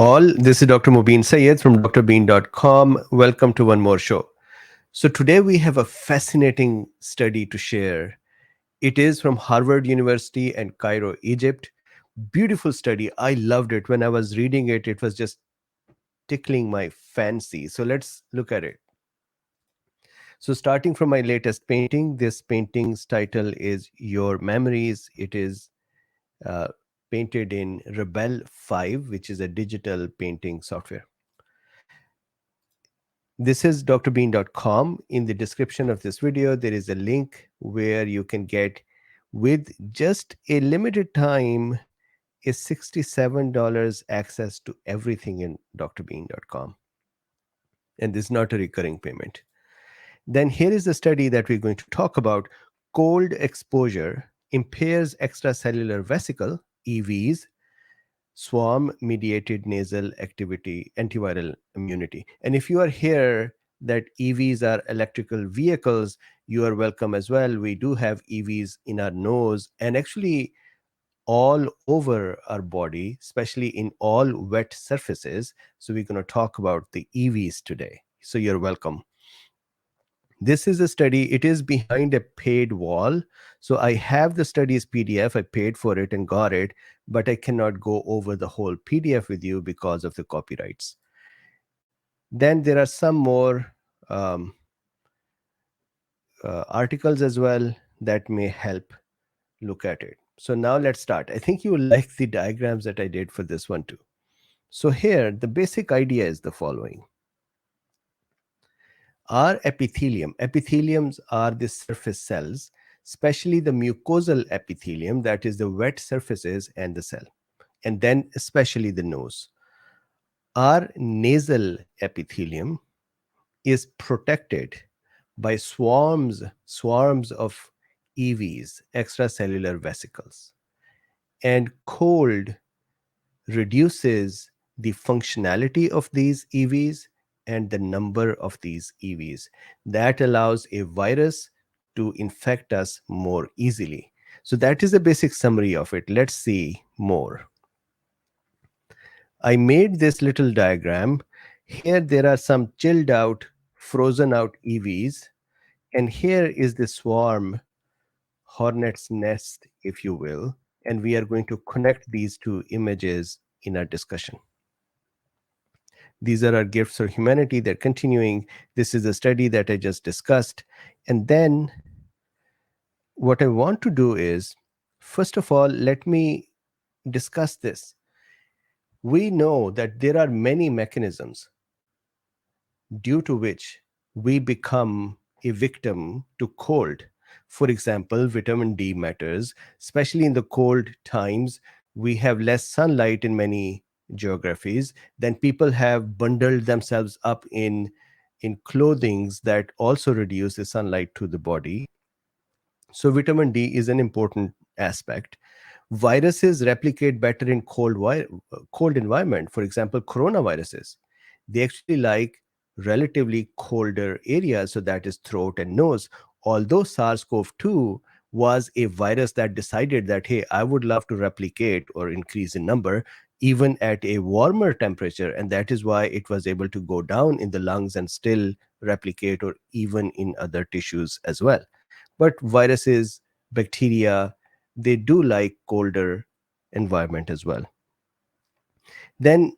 all. This is Dr. Mubin Sayed from drbeen.com. Welcome to one more show. So, today we have a fascinating study to share. It is from Harvard University and Cairo, Egypt. Beautiful study. I loved it. When I was reading it, it was just tickling my fancy. So, let's look at it. So, starting from my latest painting, this painting's title is Your Memories. It is uh, painted in Rebel 5, which is a digital painting software. This is drbeen.com. In the description of this video, there is a link where you can get, with just a limited time, a $67 access to everything in drbeen.com. And this is not a recurring payment. Then here is the study that we're going to talk about. Cold exposure impairs extracellular vesicle, EVs, swarm mediated nasal activity, antiviral immunity. And if you are here that EVs are electrical vehicles, you are welcome as well. We do have EVs in our nose and actually all over our body, especially in all wet surfaces. So we're going to talk about the EVs today. So you're welcome. This is a study. It is behind a paid wall. So I have the study's PDF. I paid for it and got it, but I cannot go over the whole PDF with you because of the copyrights. Then there are some more um, articles as well that may help look at it. So now let's start. I think you will like the diagrams that I did for this one too. So here, the basic idea is the following. Our epitheliums are the surface cells, especially the mucosal epithelium, that is the wet surfaces and the cell, and then especially the nose. Our nasal epithelium is protected by swarms of EVs, extracellular vesicles, and cold reduces the functionality of these EVs and the number of these EVs. That allows a virus to infect us more easily. So that is a basic summary of it. Let's see more. I made this little diagram. Here there are some chilled out, frozen out EVs. And here is the swarm, hornet's nest, if you will. And we are going to connect these two images in our discussion. These are our gifts for humanity. They're continuing. This is a study that I just discussed. And then what I want to do is, first of all, let me discuss this. We know that there are many mechanisms due to which we become a victim to cold. For example, vitamin D matters, especially in the cold times. We have less sunlight in many geographies. Then people have bundled themselves up in clothings that also reduce the sunlight to the body. So vitamin D is an important aspect. Viruses replicate better in cold environment. For example, coronaviruses, they actually like relatively colder areas, so that is throat and nose. Although SARS-CoV-2 was a virus that decided that, hey, I would love to replicate or increase in number even at a warmer temperature, and that is why it was able to go down in the lungs and still replicate, or even in other tissues as well. But viruses, bacteria, they do like colder environment as well. Then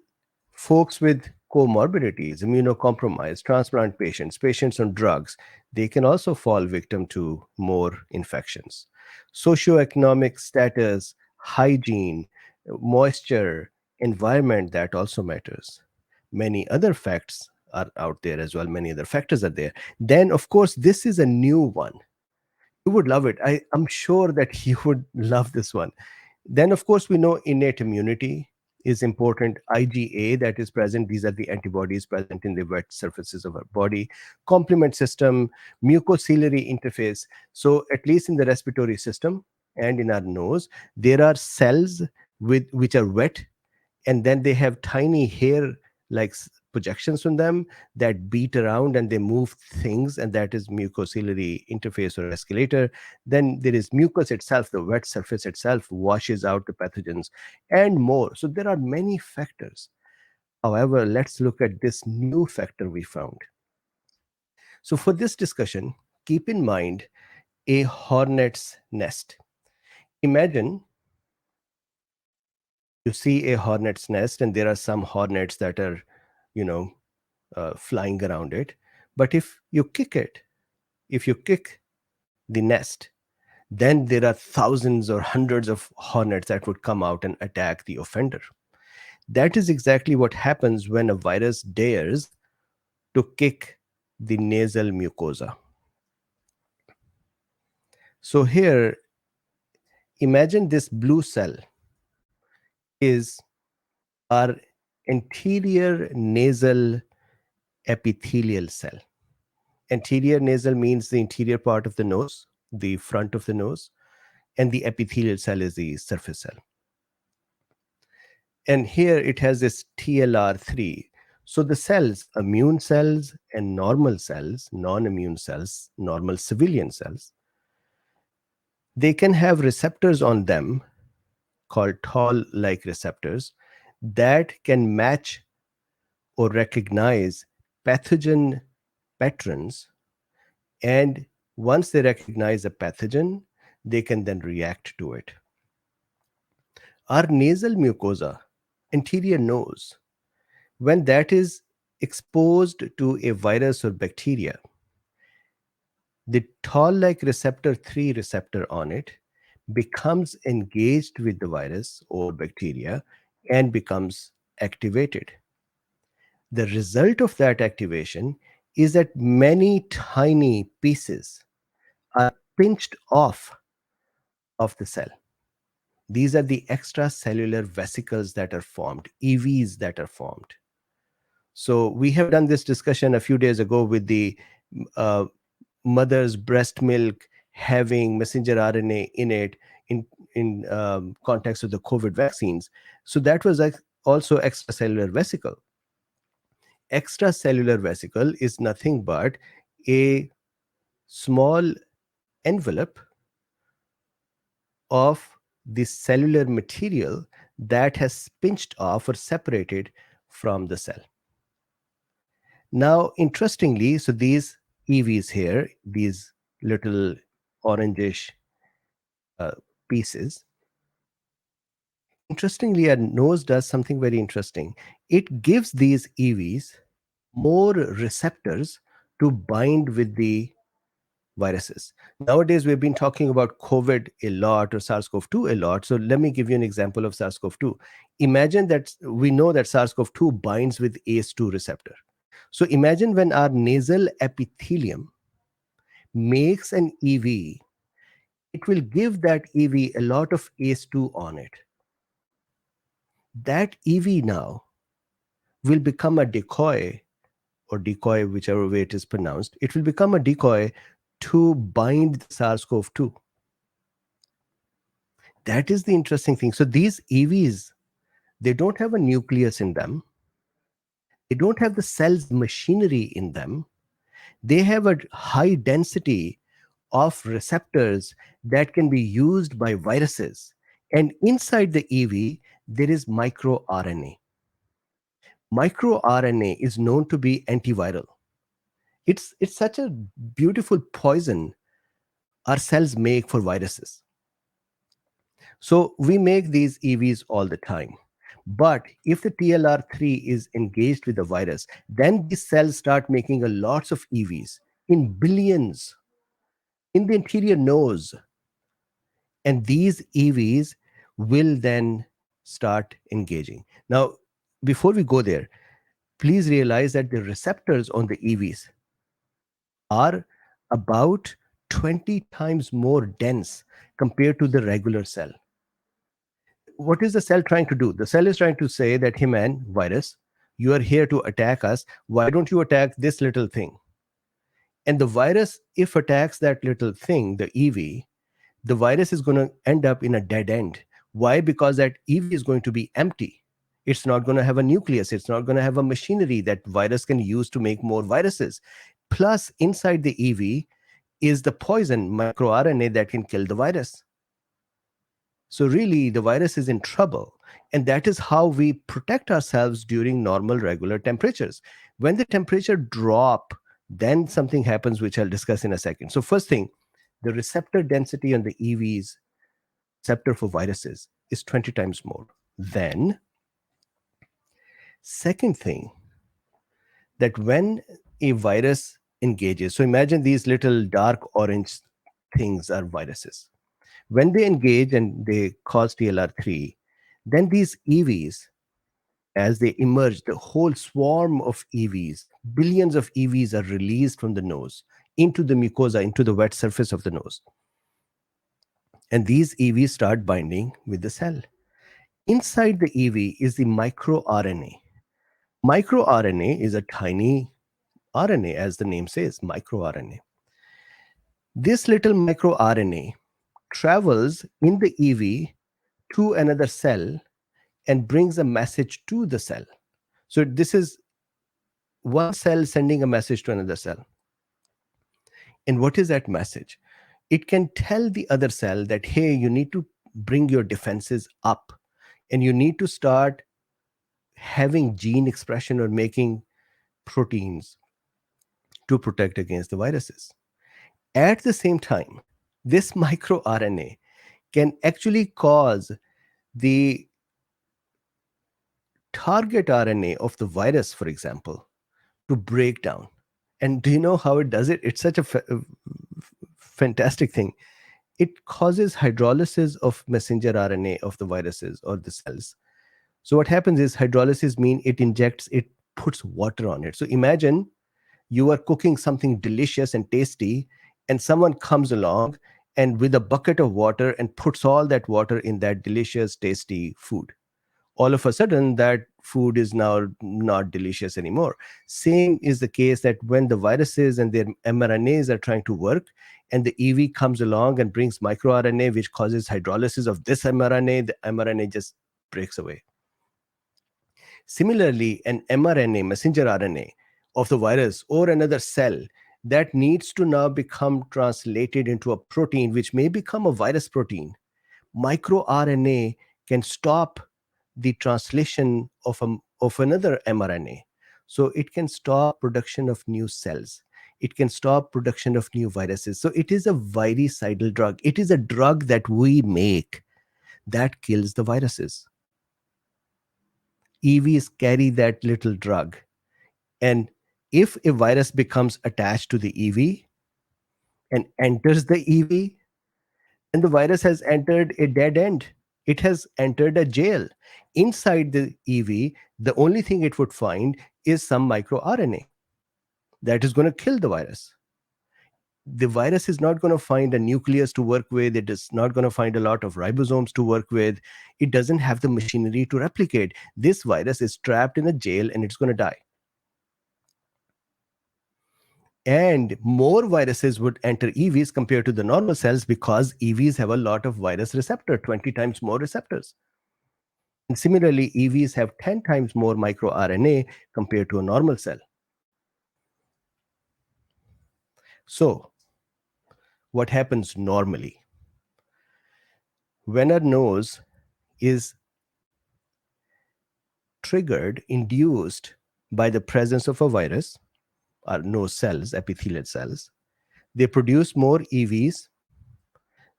folks with comorbidities, immunocompromised, transplant patients, patients on drugs, they can also fall victim to more infections. Socioeconomic status, hygiene, moisture, environment, that also matters. Many other facts are out there as well. Many other factors are there. Then, of course, this is a new one. You would love it. I'm sure that you would love this one. Then, of course, we know innate immunity is important. IgA that is present, these are the antibodies present in the wet surfaces of our body. Complement system, mucociliary interface. So at least in the respiratory system and in our nose, there are cells which are wet, and then they have tiny hair like projections from them that beat around and they move things, and that is mucociliary interface or escalator. Then there is mucus itself, the wet surface itself washes out the pathogens and more. So there are many factors. However, let's look at this new factor we found. So, for this discussion, keep in mind a hornet's nest. Imagine you see a hornet's nest, and there are some hornets that are, you know, flying around it. But if you kick the nest, then there are thousands or hundreds of hornets that would come out and attack the offender. That is exactly what happens when a virus dares to kick the nasal mucosa. So here, imagine this blue cell is our anterior nasal epithelial cell. Anterior nasal means the interior part of the nose, the front of the nose, and the epithelial cell is the surface cell. And here it has this TLR3. So the cells, immune cells and normal cells, non-immune cells, normal civilian cells, they can have receptors on them called toll-like receptors that can match or recognize pathogen patterns. And once they recognize a pathogen, they can then react to it. Our nasal mucosa, anterior nose, when that is exposed to a virus or bacteria, the toll-like receptor 3 receptor on it becomes engaged with the virus or bacteria and becomes activated. The result of that activation is that many tiny pieces are pinched off of the cell. These are the extracellular vesicles that are formed, EVs that are formed. So we have done this discussion a few days ago with the uh, mother's breast milk having messenger RNA in it in context of the COVID vaccines. So that was also extracellular vesicle. Extracellular vesicle is nothing but a small envelope of the cellular material that has pinched off or separated from the cell. Now, interestingly, so these EVs here, these little orangish pieces, interestingly, our nose does something very interesting. It gives these EVs more receptors to bind with the viruses. Nowadays, we've been talking about COVID a lot or SARS-CoV-2 a lot. So let me give you an example of SARS-CoV-2. Imagine that we know that SARS-CoV-2 binds with ACE2 receptor. So imagine when our nasal epithelium makes an EV, it will give that EV a lot of ACE2 on it. That EV now will become a decoy, or decoy, whichever way it is pronounced. It will become a decoy to bind the SARS-CoV-2. That is the interesting thing. So these EVs, they don't have a nucleus in them. They don't have the cell's machinery in them. They have a high density of receptors that can be used by viruses. And inside the EV, there is microRNA. MicroRNA is known to be antiviral. It's such a beautiful poison our cells make for viruses. So we make these EVs all the time. But if the TLR3 is engaged with the virus, then these cells start making a lots of EVs in billions in the anterior nose. And these EVs will then start engaging. Now, before we go there, please realize that the receptors on the EVs are about 20 times more dense compared to the regular cell. What is the cell trying to do? The cell is trying to say that, hey man, virus, you are here to attack us. Why don't you attack this little thing? And the virus, if attacks that little thing, the EV, the virus is going to end up in a dead end. Why? Because that EV is going to be empty. It's not going to have a nucleus. It's not going to have a machinery that virus can use to make more viruses. Plus, inside the EV is the poison microRNA that can kill the virus. So really, the virus is in trouble. And that is how we protect ourselves during normal, regular temperatures. When the temperature drop, then something happens, which I'll discuss in a second. So first thing, the receptor density on the EVs, receptor for viruses, is 20 times more. Then, second thing, that when a virus engages, so imagine these little dark orange things are viruses. When they engage and they cause TLR3, then these EVs, as they emerge, the whole swarm of EVs, billions of EVs are released from the nose into the mucosa, into the wet surface of the nose. And these EVs start binding with the cell. Inside the EV is the microRNA. MicroRNA is a tiny RNA, as the name says, microRNA. This little microRNA travels in the EV to another cell and brings a message to the cell. So this is one cell sending a message to another cell. And what is that message? It can tell the other cell that, hey, you need to bring your defenses up and you need to start having gene expression or making proteins to protect against the viruses. At the same time, this microRNA can actually cause the target RNA of the virus, for example, to break down. And do you know how it does it? It's such a fantastic thing. It causes hydrolysis of messenger RNA of the viruses or the cells. So what happens is hydrolysis means it puts water on it. So imagine you are cooking something delicious and tasty, and someone comes along and with a bucket of water and puts all that water in that delicious, tasty food. All of a sudden, that food is now not delicious anymore. Same is the case that when the viruses and their mRNAs are trying to work, and the EV comes along and brings microRNA, which causes hydrolysis of this mRNA, the mRNA just breaks away. Similarly, an mRNA, messenger RNA of the virus or another cell that needs to now become translated into a protein, which may become a virus protein, microRNA can stop the translation of another mRNA. So it can stop production of new cells. It can stop production of new viruses. So it is a virucidal drug. It is a drug that we make that kills the viruses. EVs carry that little drug. And if a virus becomes attached to the EV and enters the EV, then the virus has entered a dead end. It has entered a jail. Inside the EV, the only thing it would find is some microRNA that is going to kill the virus. The virus is not going to find a nucleus to work with. It is not going to find a lot of ribosomes to work with. It doesn't have the machinery to replicate. This virus is trapped in a jail and it's going to die. And more viruses would enter EVs compared to the normal cells because EVs have a lot of virus receptor, 20 times more receptors. And similarly, EVs have 10 times more microRNA compared to a normal cell. So, what happens normally? When a nose is triggered, induced by the presence of a virus, or nose cells, epithelial cells, they produce more EVs.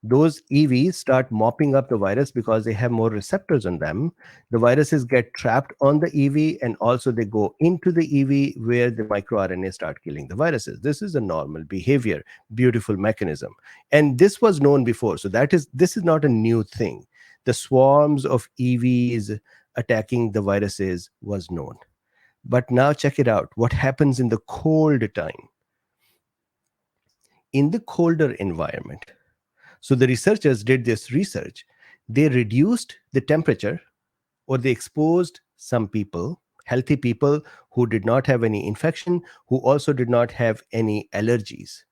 Those EVs start mopping up the virus because they have more receptors on them. The viruses get trapped on the EV and also they go into the EV where the microRNA start killing the viruses. This is a normal behavior, beautiful mechanism. And this was known before. So this is not a new thing. The swarms of EVs attacking the viruses was known. But now check it out. What happens in the cold time? In the colder environment, so the researchers did this research. They reduced the temperature, or they exposed some people, healthy people who did not have any infection, who also did not have any allergies,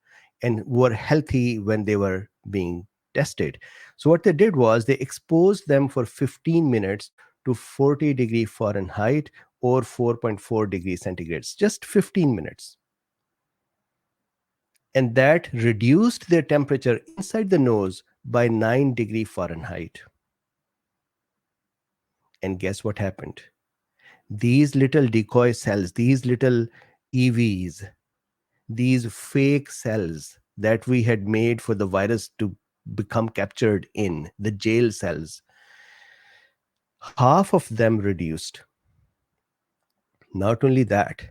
and were healthy when they were being tested. So what they did was they exposed them for 15 minutes to 40 degrees Fahrenheit or 4.4 degrees centigrade, just 15 minutes. And that reduced their temperature inside the nose by 9 degrees Fahrenheit. And guess what happened? These little decoy cells, these little EVs, these fake cells that we had made for the virus to become captured in, the jail cells, half of them reduced. Not only that,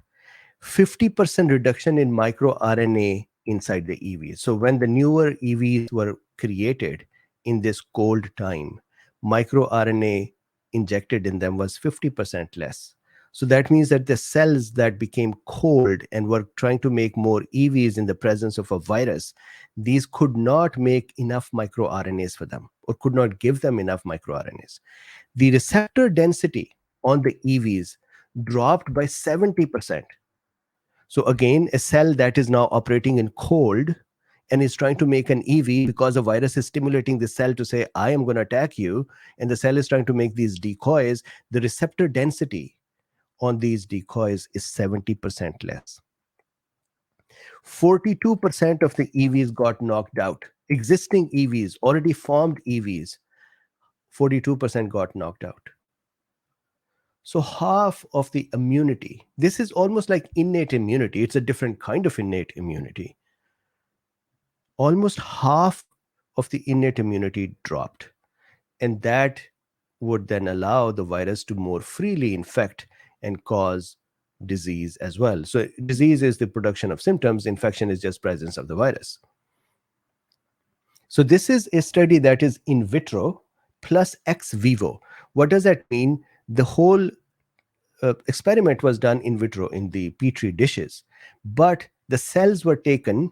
50% reduction in microRNA inside the EVs. So when the newer EVs were created in this cold time, microRNA injected in them was 50% less. So that means that the cells that became cold and were trying to make more EVs in the presence of a virus, these could not make enough microRNAs for them, or could not give them enough microRNAs. The receptor density on the EVs dropped by 70%. So again, a cell that is now operating in cold and is trying to make an EV because a virus is stimulating the cell to say, I am going to attack you, and the cell is trying to make these decoys, the receptor density on these decoys is 70% less. 42% of the EVs got knocked out. Existing EVs, already formed EVs, 42% got knocked out. So half of the immunity, this is almost like innate immunity. It's a different kind of innate immunity. Almost half of the innate immunity dropped. And that would then allow the virus to more freely infect and cause disease as well. So disease is the production of symptoms. Infection is just presence of the virus. So this is a study that is in vitro plus ex vivo. What does that mean? The whole experiment was done in vitro in the petri dishes, but the cells were taken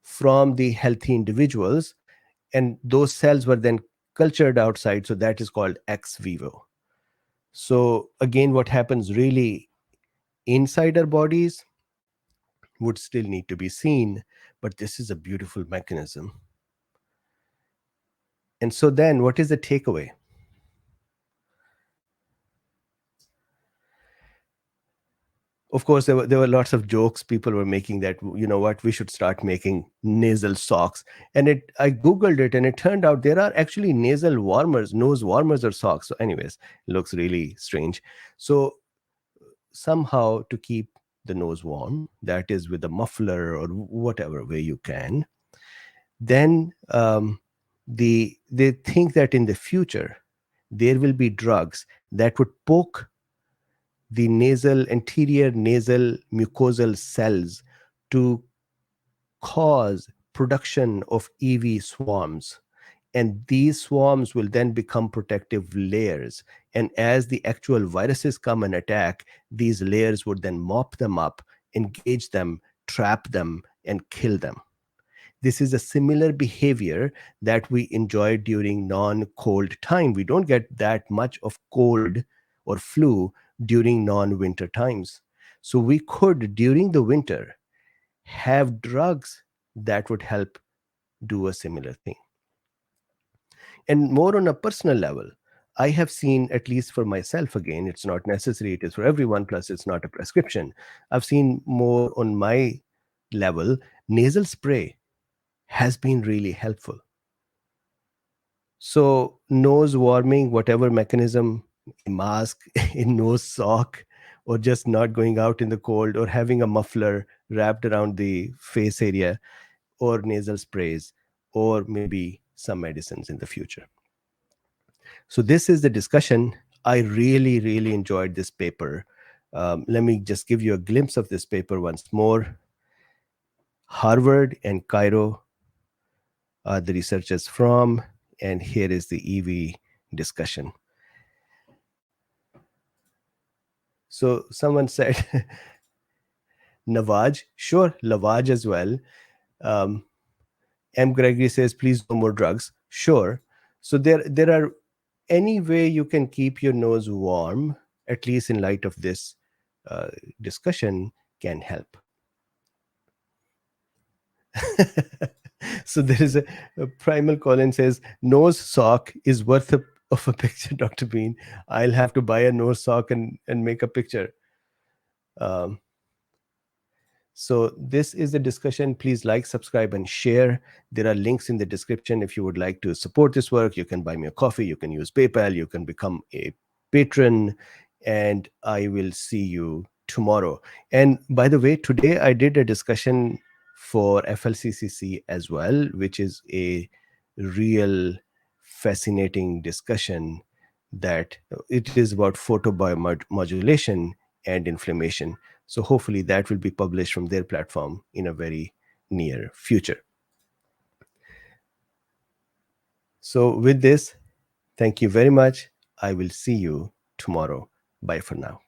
from the healthy individuals, and those cells were then cultured outside. So that is called ex vivo. So again, what happens really inside our bodies would still need to be seen, but this is a beautiful mechanism. And so then what is the takeaway? Of course, there were lots of jokes people were making that, you know what, we should start making nasal socks. And I Googled it, and it turned out there are actually nasal warmers, nose warmers or socks. So anyways, it looks really strange. So somehow to keep the nose warm, that is with a muffler or whatever way you can, then they think that in the future, there will be drugs that would poke the anterior nasal mucosal cells to cause production of EV swarms. And these swarms will then become protective layers. And as the actual viruses come and attack, these layers would then mop them up, engage them, trap them, and kill them. This is a similar behavior that we enjoy during non-cold time. We don't get that much of cold or flu during non-winter times. So we could, during the winter, have drugs that would help do a similar thing. And more on a personal level, I have seen, at least for myself, again, it's not necessary, it is for everyone, plus it's not a prescription. I've seen more on my level, nasal spray has been really helpful. So nose warming, whatever mechanism, a mask, a nose sock, or just not going out in the cold, or having a muffler wrapped around the face area, or nasal sprays, or maybe some medicines in the future. So this is the discussion. I really, really enjoyed this paper. Let me just give you a glimpse of this paper once more. Harvard and Cairo are the researchers from, and here is the EV discussion. So someone said, Nawaj, sure, Lavage as well. M. Gregory says, please no more drugs. Sure. So there are any way you can keep your nose warm, at least in light of this discussion, can help. So there is a Primal Colin says, nose sock is worth of a picture, Dr. Bean. I'll have to buy a nose sock and make a picture. So this is the discussion. Please like, subscribe, and share. There are links in the description. If you would like to support this work, you can buy me a coffee, you can use PayPal, you can become a patron, and I will see you tomorrow. And by the way, today I did a discussion for FLCCC as well, which is a real fascinating discussion that it is about photobiomodulation and inflammation. So hopefully that will be published from their platform in a very near future. So with this, thank you very much. I will see you tomorrow. Bye for now.